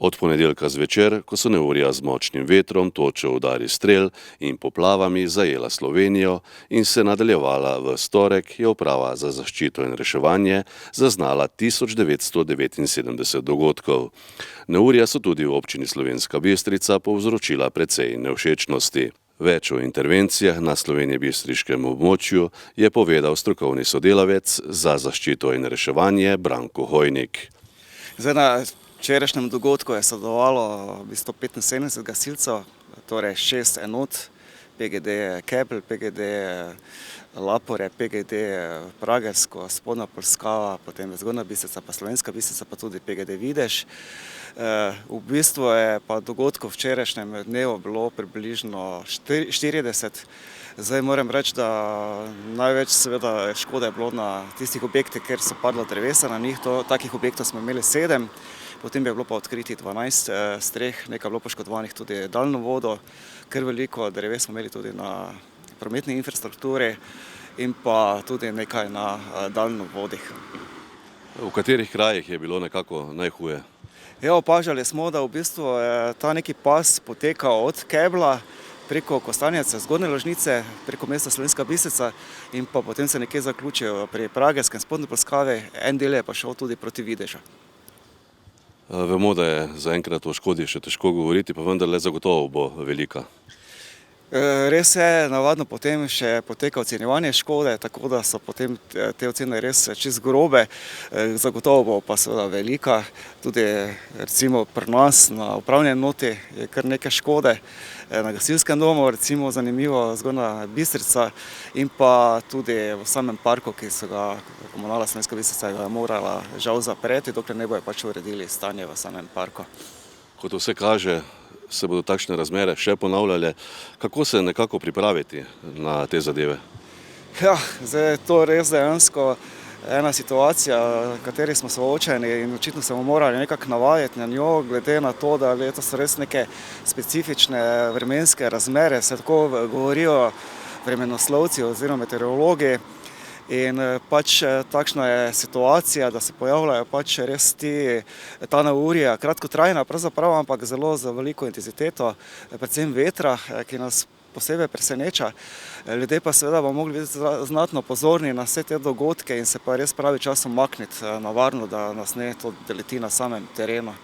Od ponedeljka zvečer, ko so neurja z močnim vetrom, točo udari strel in poplavami zajela Slovenijo in se nadaljevala v torek, je uprava za zaščito in reševanje zaznala 1979 dogodkov. Neurja so tudi v občini Slovenska Bistrica povzročila precej nevšečnosti. Več o intervencijah na slovenjebistriškem območju je povedal strokovni sodelavec za zaščito in reševanje Branko Hojnik. Na včerajšnjem dogodku je sodelovalo 175 gasilcev, torej 6 enot, PGD Kebelj, PGD Lapore, PGD Pragersko, Spodnja Polskava, potem Zgornja Bistrica, pa Slovenska Bistrica, pa tudi PGD Videž. V bistvu je pa dogodkov včerajšnjem dnevu bilo približno 40. Zdaj moram reči, da največ seveda škode je bilo na tistih objektih, kjer so padla drevesa na njih. Takih objektov smo imeli 7, potem je bilo pa odkritih 12 streh, nekaj je bilo poškodovanih tudi daljnovodo, ker veliko dreves smo imeli tudi na prometni infrastrukturi in pa tudi nekaj na daljnovodih. V katerih krajih je bilo nekako najhuje? Opažali smo, da v bistvu ta neki pas poteka od Kebla preko Kostanjece, Zgornje Ložnice, preko mesta Slovenska Bistrica in pa potem se nekje zaključijo pri Pragerskem, Spodnji Polskavi, en del je pa šel tudi proti Videžu. Vemo, da je zaenkrat o škodi še težko govoriti, pa vendarle zagotovo bo velika. Res je, navadno potem še poteka ocenjevanje škode, tako da so potem te ocene res čisto grobe, zagotovo bo pa seveda velika. Tudi recimo pri nas na upravni enoti je kar nekaj škode, na gasilskem domu recimo zanimivo Zgornja Bistrica in pa tudi v samem parku, ki so ga komunala Slovenska Bistrica ga morala žal zapreti, dokler ne bojo pač uredili stanje v samem parku. Kot vse kaže, se bodo takšne razmere še ponavljale. Kako se nekako pripraviti na te zadeve? Zdaj je to res dejansko ena situacija, v kateri smo soočeni in očitno se bomo morali nekako navajati na njo, glede na to, da letos so res neke specifične vremenske razmere, se tako govorijo vremenoslovci oziroma meteorologi. In pač takšna je situacija, da se pojavljajo pač res ta neurja, kratkotrajna pravzaprav, ampak zelo z veliko intenziteto, predvsem vetra, ki nas posebej preseneča. Ljudje pa seveda bomo mogli biti znatno pozorni na vse te dogodke in se pa res pravi čas umakniti na varno, da nas ne to doleti na samem terenu.